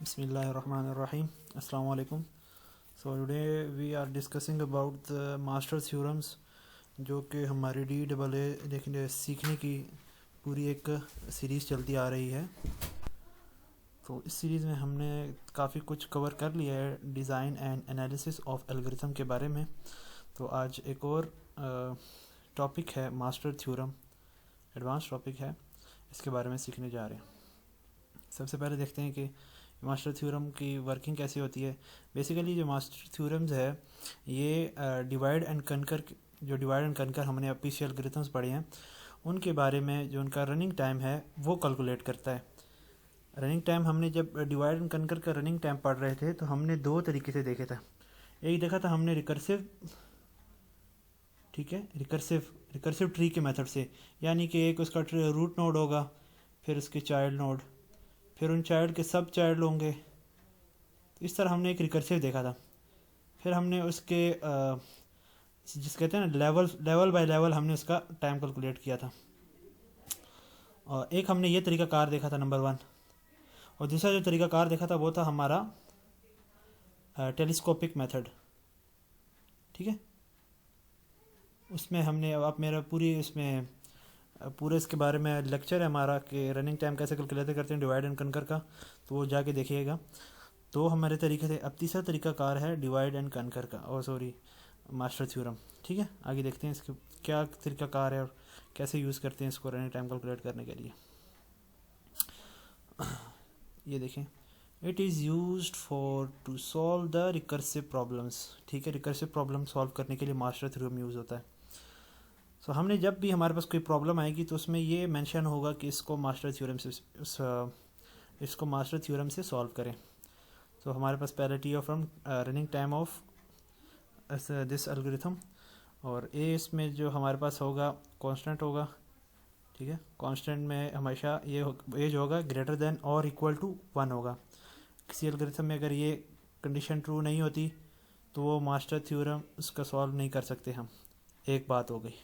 Bismillahirrahmanirrahim. Assalamu alaikum. So today we are discussing about the master theorems जो कि हमारी DAA देखने सीखने की पूरी एक सीरीज़ चलती आ रही है। तो इस सीरीज़ में हमने काफ़ी कुछ कवर कर लिया है design and analysis of algorithm के बारे में। तो आज एक और टॉपिक है मास्टर थ्योरम, एडवांस टॉपिक है, इसके बारे में सीखने जा रहे हैं। सबसे पहले देखते हैं कि मास्टर थ्योरम की वर्किंग कैसी होती है। बेसिकली जो मास्टर थ्योरम्स है ये डिवाइड एंड कनकर हमने ऑफिशियल एल्गोरिथम्स पढ़े हैं, उनके बारे में जो उनका रनिंग टाइम है वो कैलकुलेट करता है। रनिंग टाइम हमने जब डिवाइड एंड कनकर का रनिंग टाइम पढ़ रहे थे तो हमने दो तरीके से देखे था। एक देखा था हमने रिकर्सिव, ठीक है, रिकर्सिव ट्री के मेथड से, यानी कि एक उसका रूट नोड होगा, फिर उसके चाइल्ड नोड, फिर उन चाइल्ड के सब चाइल्ड होंगे। तो इस तरह हमने एक रिकर्सिव देखा था। फिर हमने उसके जिस कहते हैं ना लेवल बाय लेवल हमने उसका टाइम कैलकुलेट किया था। और एक हमने ये तरीका कार देखा था नंबर 1, और दूसरा जो तरीका कार देखा था वो था हमारा टेलीस्कोपिक मेथड, ठीक है। उसमें हमने आप मेरा पूरे इसके बारे में लेक्चर है हमारा कि रनिंग टाइम कैसे कैलकुलेट करते हैं डिवाइड एंड कनकर का, तो वो जाके देखिएगा। तो हमारे तरीके से अब तीसरा तरीका कार है डिवाइड एंड कनकर का, मास्टर थ्योरम, ठीक है। आगे देखते हैं इसके क्या तरीका कार है और कैसे यूज़ करते हैं इसको रनिंग टाइम कैलकुलेट करने के लिए। ये देखें, it is used for to solve the recursive problems, ठीक है। रिकर्सिव प्रॉब्लम सॉल्व करने के लिए मास्टर थ्योरम यूज़ होता है। सो हमने जब भी हमारे पास कोई प्रॉब्लम आएगी तो उसमें ये मेंशन होगा कि इसको मास्टर थ्योरम से सॉल्व करें। तो हमारे पास पहले T of running time of this algorithm, और ए इसमें जो हमारे पास होगा कांस्टेंट होगा, ठीक है। कांस्टेंट में हमेशा ये जो होगा ग्रेटर देन और इक्वल टू 1 होगा। किसी एल्गोरिथम में अगर ये कंडीशन ट्रू नहीं होती तो वो मास्टर थ्योरम उसका सॉल्व नहीं कर सकते हम। एक बात हो गई।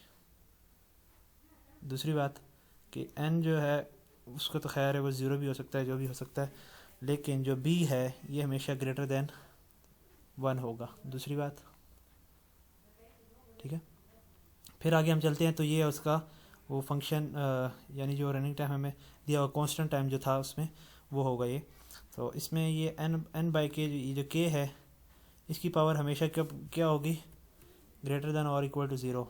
दूसरी बात कि n जो है उसको तो खैर है वो ज़ीरो भी हो सकता है, जो भी हो सकता है, लेकिन जो b है ये हमेशा ग्रेटर देन 1 होगा। दूसरी बात, ठीक है। फिर आगे हम चलते हैं तो ये उसका वो फंक्शन यानी जो रनिंग टाइम हमें दिया हुआ कांस्टेंट टाइम जो था उसमें वो होगा ये। तो इसमें ये n बाई के जो k है इसकी पावर हमेशा क्या होगी, ग्रेटर देन और इक्वल टू 0,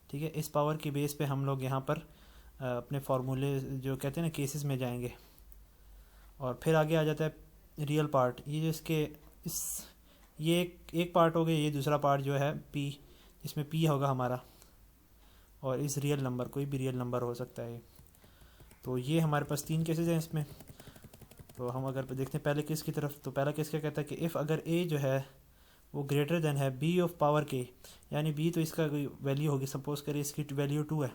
ठीक है। इस पावर की बेस पे हम लोग यहाँ पर अपने फार्मूले जो कहते हैं ना केसेस में जाएंगे। और फिर आगे आ जाता है रियल पार्ट, ये जो ये एक पार्ट हो गया, ये दूसरा पार्ट जो है p, इसमें p होगा हमारा, और इस रियल नंबर कोई भी रियल नंबर हो सकता है। तो ये हमारे पास 3 केसेस हैं इसमें। तो हम अगर देखते हैं पहले केस की तरफ, तो पहला केस क्या कहता है कि इफ़ अगर a जो है वो ग्रेटर देन है b ऑफ पावर k, यानी b तो इसका कोई वैल्यू होगी, सपोज करें इसकी वैल्यू 2 है।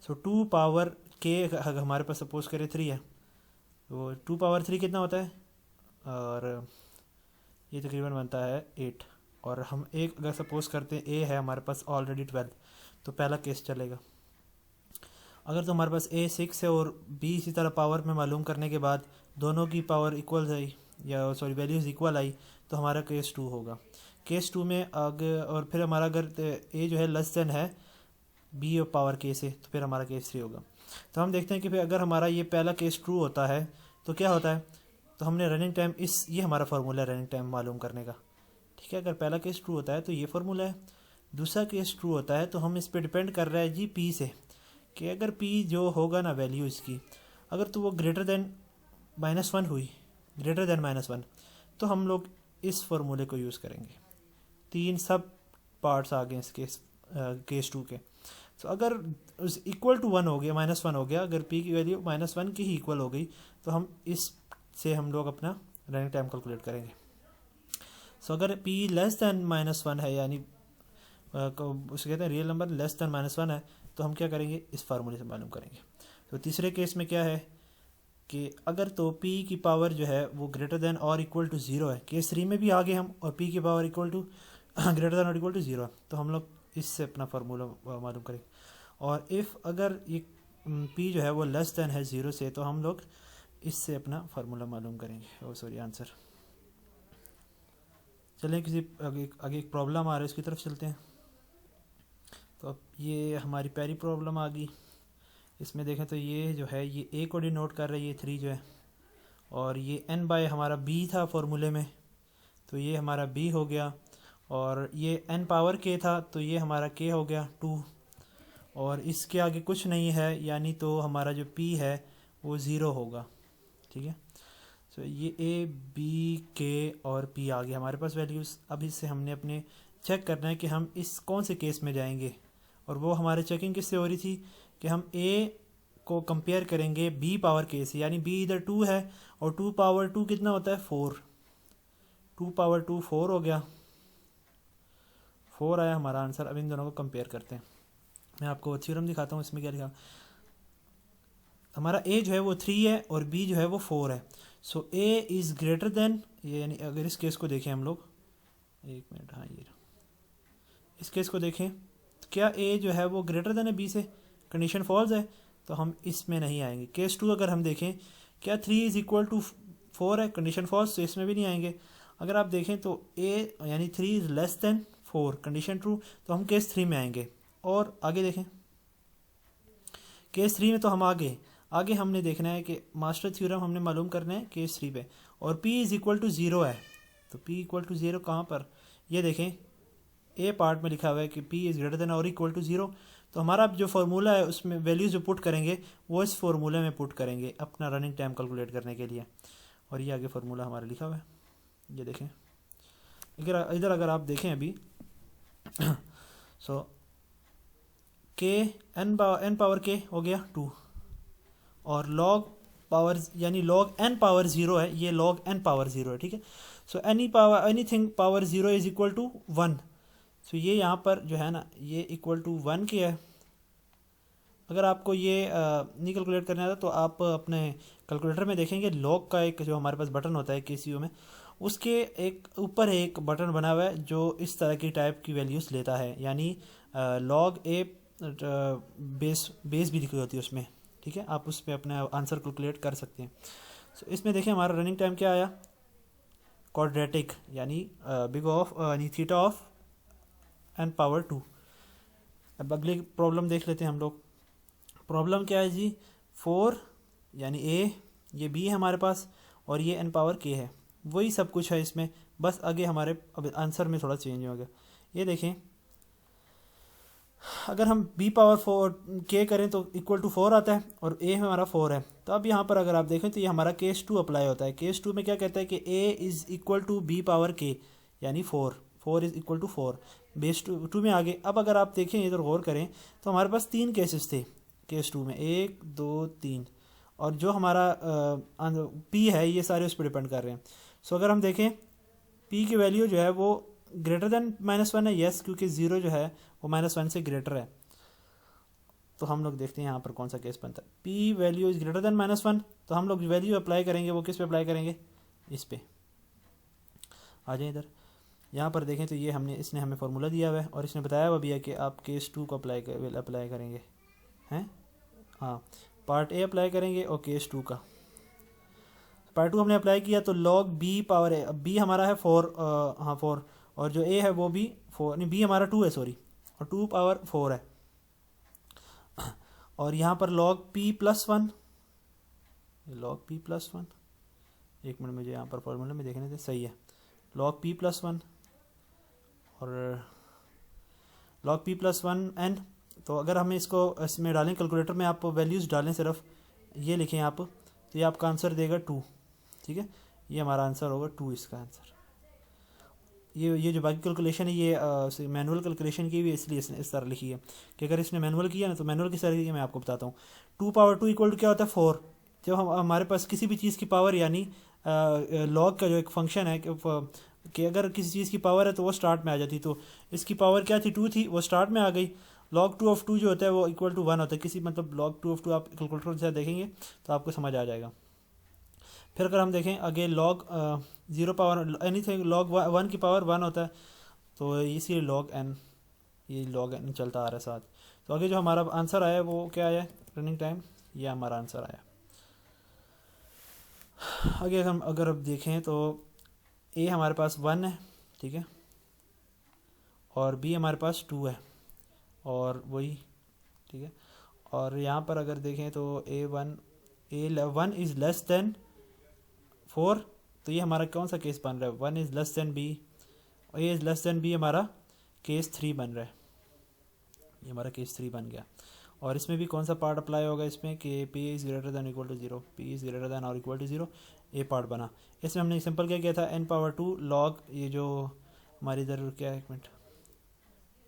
सो 2 पावर k हमारे पास सपोज करें 3 है, तो 2 पावर 3 कितना होता है, और ये तकरीबन बनता है 8। और हम एक अगर सपोज करते हैं a है हमारे पास ऑलरेडी 12, तो पहला केस चलेगा। अगर तो हमारे पास a 6 है और b इसी तरह पावर में मालूम करने के बाद दोनों की पावर इक्वल आई, या सॉरी वैल्यूज़ इक्वल आई, तो हमारा केस 2 होगा। केस 2 में अगर और फिर हमारा अगर a जो है लेस देन है b और पावर k से, तो फिर हमारा केस 3 होगा। तो हम देखते हैं कि फिर अगर हमारा ये पहला केस ट्रू होता है तो क्या होता है, तो हमने रनिंग टाइम ये हमारा फार्मूला है रनिंग टाइम मालूम करने का, ठीक है। अगर पहला केस ट्रू होता है तो ये फार्मूला है। दूसरा केस ट्रू होता है तो हम इस पर डिपेंड कर रहा है जी p से, कि अगर p जो होगा ना वैल्यू इसकी, अगर तो वो ग्रेटर देन -1 हुई, ग्रेटर देन -1, तो हम लोग इस फार्मूले को यूज़ करेंगे। 3 सब पार्ट्स आ गए इस केस 2 के। तो अगर उस इक्वल टू 1 हो गया, -1 हो गया, अगर p की वैल्यू -1 की ही इक्वल हो गई, तो हम इस से हम लोग अपना रनिंग टाइम कैलकुलेट करेंगे। सो अगर p लेस देन -1 है, यानी उसे कहते हैं रियल नंबर लेस देन -1 है, तो हम क्या करेंगे, इस फार्मूले से मालूम करेंगे। तो तीसरे केस में क्या है कि अगर तो p की पावर जो है वो ग्रेटर देन और इक्वल टू 0 है, केस 3 में भी आ गए हम, और p की power equal to greater than और इक्वल टू 0 है, तो हम लोग इससे अपना फार्मूला मालूम करेंगे। और इफ़ अगर ये p जो है वो लेस देन है 0 से, तो हम लोग इससे अपना फार्मूला मालूम करेंगे। ओ सॉरी, आंसर। चलें किसी आगे एक प्रॉब्लम आ रहा है, इसकी तरफ चलते हैं। तो अब ये हमारी पहली प्रॉब्लम आ गई। इसमें देखें तो ये जो है ये ए को डिनोट कर रहा है, ये 3 जो है, और ये n बाय हमारा b था फॉर्मूले में, तो ये हमारा b हो गया। और ये n पावर k था, तो ये हमारा k हो गया 2, और इसके आगे कुछ नहीं है, यानी तो हमारा जो p है वो 0 होगा। ठीक है, तो ये a b k और p आ गया हमारे पास वैल्यूज़। अब इससे हमने अपने चेक करना है कि हम इस कौन से केस में जाएंगे, और वो हमारे चेकिंग किससे हो रही थी कि हम a को कंपेयर करेंगे b पावर k से, यानी b इधर 2 है और 2 पावर 2 कितना होता है 4, 2 पावर 2 4 हो गया, 4 आया हमारा आंसर। अब इन दोनों को कंपेयर करते हैं। मैं आपको थ्योरम दिखाता हूँ, इसमें क्या लिखा। हमारा a जो है वो 3 है और b जो है वो 4 है। सो a इज़ ग्रेटर देन, ये यानी अगर इस केस को देखें हम लोग, एक मिनट, हाँ ये इस केस को देखें तो क्या a जो है वो ग्रेटर देन है b से, कंडीशन फॉल्स है, तो हम इसमें नहीं आएंगे। केस 2 अगर हम देखें, क्या 3 इज़ इक्वल टू 4 है, कंडीशन फॉल्स, तो इसमें भी नहीं आएंगे। अगर आप देखें तो a यानी 3 is less then 4, condition true, तो हम केस 3 में आएंगे। और आगे देखें केस 3 में, तो हम आगे हमने देखना है कि मास्टर थ्योरम हमने मालूम करना है केस 3 पे, और p इज़ इक्वल टू 0 है। तो p इक्वल टू 0 कहाँ पर, ये देखें ए पार्ट में लिखा हुआ है कि p इज़ ग्रेटर देन और इक्वल टू 0। तो हमारा जो फार्मूला है उसमें वैल्यूज़ जो पुट करेंगे वो इस फार्मूले में पुट करेंगे अपना रनिंग टाइम कैलकुलेट करने के लिए। और ये आगे फार्मूला हमारा लिखा हुआ है, ये देखें। इधर अगर आप देखें अभी सो के n पावर k हो गया 2, और log पावर यानी log n पावर 0 है, ये log n पावर 0 है। ठीक है, so anything power 0 is equal to 1। So ये यहाँ पर जो है ना, ये इक्वल टू 1 की है। अगर आपको ये नहीं कैलकुलेट करना था तो आप अपने कैलकुलेटर में देखेंगे log का एक जो हमारे पास बटन होता है केसीओ में, उसके एक ऊपर एक बटन बना हुआ है जो इस तरह की टाइप की वैल्यूज़ लेता है, यानी log a बेस भी लिखी होती है उसमें। ठीक है, आप उस पर अपना आंसर कैलकुलेट कर सकते हैं। सो इसमें देखिए हमारा रनिंग टाइम क्या आया, क्वाड्रेटिक, यानी बिग ऑफ यानी थीटा ऑफ n पावर 2। अब अगली प्रॉब्लम देख लेते हैं हम लोग। प्रॉब्लम क्या है जी, 4 यानी a, ये b है हमारे पास, और ये n पावर k है। वही सब कुछ है इसमें, बस आगे हमारे अब आंसर में थोड़ा चेंज हो गया। ये देखें, अगर हम b पावर 4 k करें तो इक्वल टू 4 आता है, और a हमारा 4 है। तो अब यहाँ पर अगर आप देखें तो ये हमारा केस 2 अप्लाई होता है। केस 2 में क्या कहता है कि a is equal to b power k, यानी 4 इज़ इक्वल टू 4, बेस 2 में आगे। अब अगर आप देखें इधर गौर करें तो हमारे पास 3 केसेस थे केस 2 में, 1 2 3, और जो हमारा p है ये सारे उस पर डिपेंड कर रहे हैं। सो अगर हम देखें p की वैल्यू जो है वो ग्रेटर देन -1 है, यस, क्योंकि 0 जो है वो -1 से ग्रेटर है। तो हम लोग देखते हैं यहाँ पर कौन सा केस बनता है। p value is greater than -1, तो हम लोग वैल्यू अप्लाई करेंगे, वो किस पे अप्लाई करेंगे, इस पे। आ जाए इधर, यहाँ पर देखें तो ये इसने हमें फार्मूला दिया हुआ है, और इसने बताया हुआ भी है कि आप केस 2 को अप्लाई करेंगे हैं। हाँ, पार्ट ए अप्लाई करेंगे और केस 2 का। पार्ट 2 हमने अप्लाई किया तो log b पावर ए, अब b हमारा है 4, हाँ 4, और जो a है वो भी 4, नहीं b हमारा 2 है सॉरी, और 2 पावर 4 है। और यहाँ पर log p plus 1, log p plus 1, एक मिनट मुझे यहाँ पर फॉर्मूले में देखने थे, सही है, log p प्लस 1 और log p प्लस 1 n। तो अगर हमें इसको इसमें डालें कैलकुलेटर में, आप वैल्यूज़ डालें, सिर्फ ये लिखें आप, तो ये आपका आंसर देगा 2। ठीक है, ये हमारा आंसर होगा 2, इसका आंसर। ये जो बाकी कैलकुलेशन है ये मैनुअल कैलकुलेशन की भी, इसलिए इसने इस तरह लिखी है कि अगर इसने मैनुअल किया ना, तो मैनुअल की तरह मैं आपको बताता हूँ। 2 पावर 2 इक्वल टू क्या होता है 4। जब हमारे पास किसी भी चीज़ की पावर, यानी लॉग का जो एक फंक्शन है कि अगर किसी चीज़ की पावर है तो वो स्टार्ट में आ जाती, तो इसकी पावर क्या थी 2 थी, वो स्टार्ट में आ गई। log 2 ऑफ 2 जो होता है वो इक्वल टू 1 होता है, किसी मतलब log 2 ऑफ 2 आप कैलकुलेटर से देखेंगे तो आपको समझ आ जाएगा। फिर अगर हम देखें आगे log 0 पावर एनीथिंग log 1 की पावर 1 होता है, तो इसी log n, ये log n चलता आ रहा है साथ। तो आगे जो हमारा आंसर आया वो क्या आया, रनिंग टाइम, ये हमारा आंसर आया। आगे हम अगर अब देखें तो ए हमारे पास 1 है, ठीक है, और बी हमारे पास 2 है, और वही, ठीक है। और यहाँ पर अगर देखें तो A1 इज़ लेस देन 4, तो ये हमारा कौन सा केस बन रहा है, 1 इज़ लेस देन बी, और A is less than B हमारा केस 3 बन रहा है, ये हमारा केस 3 बन गया। और इसमें भी कौन सा पार्ट अप्लाई होगा इसमें कि P is greater than equal to 0, P is greater than और इक्वल टू 0, ए पार्ट बना। इसमें हमने सिंपल क्या किया था, n⁻2 लॉग, ये जो हमारी इधर क्या है, एक मिनट,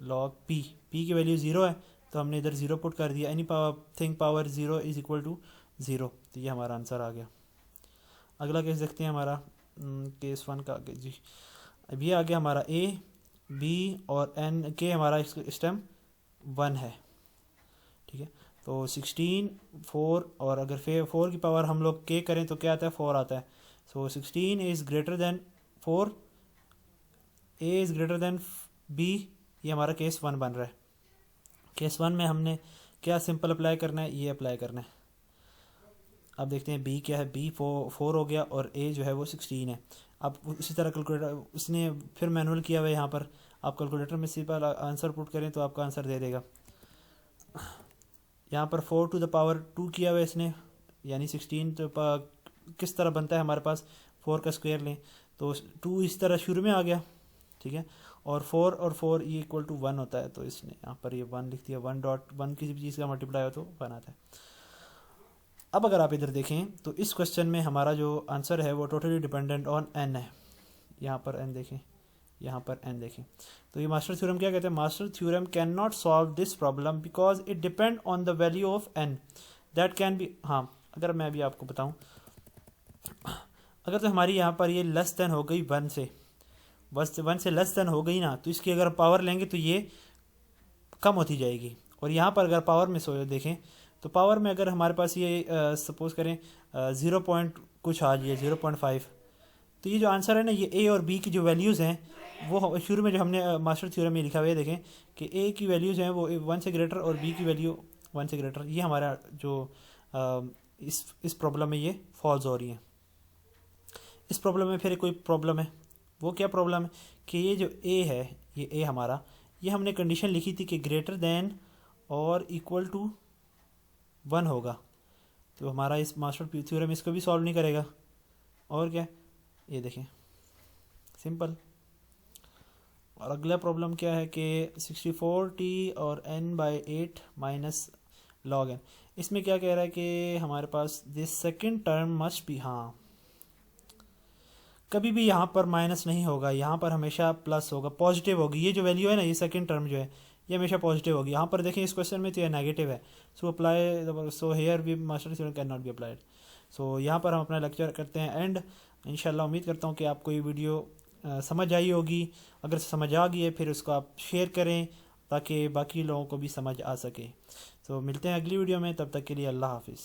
लॉग पी की वैल्यू 0 है तो हमने इधर 0 पुट कर दिया, anything power 0 is equal to 0, तो ये हमारा आंसर आ गया। अगला केस देखते हैं हमारा केस 1 का जी। अब ये आ गया हमारा ए बी और एन के, हमारा इस टाइम 1 है, ठीक है। तो 16 4, और अगर 4 की पावर हम लोग के करें तो क्या आता है, 4 आता है। So 16 is greater than 4, A is greater than B, ये हमारा केस 1 बन रहा है। केस 1 में हमने क्या सिंपल अप्लाई करना है, ये अप्लाई करना है। अब देखते हैं बी क्या है, बी 4 हो गया और ए जो है वो 16 है। अब उसी तरह कैलकुलेटर उसने फिर मैनुअल किया हुआ है, यहाँ पर आप कैलकुलेटर में सिंपल आंसर पुट करें तो आपका आंसर दे देगा। यहाँ पर 4 टू द पावर 2 किया हुआ है इसने, यानी 16 तो किस तरह बनता है हमारे पास, 4 का स्क्वायर लें तो 2 इस तरह शुरू में आ गया, ठीक है, और 4 और 4 ये इक्वल टू 1 होता है, तो इसने यहाँ पर ये 1 लिख दिया, 1.1 किसी भी चीज़ का मल्टीप्लाई हो तो 1 आता है। अब अगर आप इधर देखें तो इस क्वेश्चन में हमारा जो आंसर है वो टोटली डिपेंडेंट ऑन n है। यहाँ पर n देखें, यहाँ पर n देखें, तो ये मास्टर थ्योरम क्या कहते हैं, master theorem can not solve this problem because it depend on the value of n that can be. हाँ, अगर मैं भी आपको बताऊँ, अगर तो हमारी यहाँ पर ये लेस देन हो गई 1 से, बस 1 से लेस देन हो गई ना, तो इसकी अगर पावर लेंगे तो ये कम होती जाएगी। और यहाँ पर अगर पावर में सो देखें तो पावर में अगर हमारे पास ये सपोज करें 0 पॉइंट कुछ आ जाए 0.5, तो ये जो आंसर है ना, ये ए और बी की जो वैल्यूज़ हैं वो शुरू में जो हमने मास्टर थ्योरम में लिखा हुआ है, देखें कि ए की वैल्यूज़ हैं वो 1 से ग्रेटर और बी की वैल्यू 1 से ग्रेटर, ये हमारा जो इस प्रॉब्लम में ये फॉल्स हो रही हैं। इस प्रॉब्लम में फिर कोई प्रॉब्लम है, वो क्या प्रॉब्लम है कि ये जो ए है, ये ए हमारा, ये हमने कंडीशन लिखी थी कि ग्रेटर दैन और इक्वल टू 1 होगा, तो हमारा इस मास्टर थ्योरम इसको भी सॉल्व नहीं करेगा। और क्या, ये देखें सिंपल। और अगला प्रॉब्लम क्या है कि 64t और n/8 माइनस log n, इसमें क्या कह रहा है कि हमारे पास this second term must be, हाँ कभी भी यहाँ पर माइनस नहीं होगा, यहाँ पर हमेशा प्लस होगा, पॉजिटिव होगी। ये जो वैल्यू है ना, ये सेकंड टर्म जो है ये हमेशा पॉजिटिव होगी। यहाँ पर देखें इस क्वेश्चन में तो ये नेगेटिव है, सो अप्लाई, सो हेयर भी master theorem can not be applied. So यहाँ पर हम अपना लेक्चर करते हैं एंड। इंशाल्लाह उम्मीद करता हूँ कि आपको ये वीडियो समझ आई होगी। अगर समझ आ गई है फिर उसको आप शेयर करें ताकि बाकी लोगों को भी समझ आ सके। तो मिलते हैं अगली वीडियो में, तब तक के लिए अल्लाह हाफिज़।